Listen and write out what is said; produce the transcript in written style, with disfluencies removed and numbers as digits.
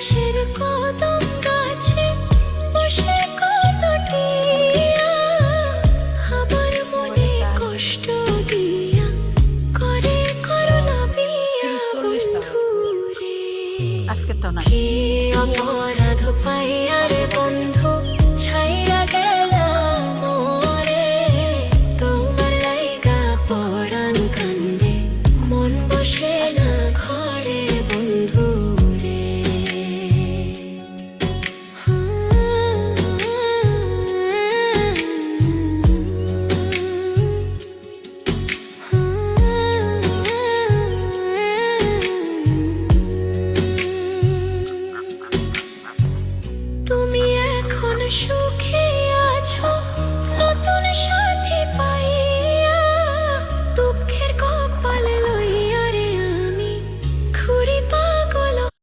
পাশের কদম গাছে বসে কতটিয়া আমার মনে কষ্ট দিয়া করে করোনা বিয়া বন্ধুরে। আজকে তো না কি অপরাধ পাইয়া রে বন্ধু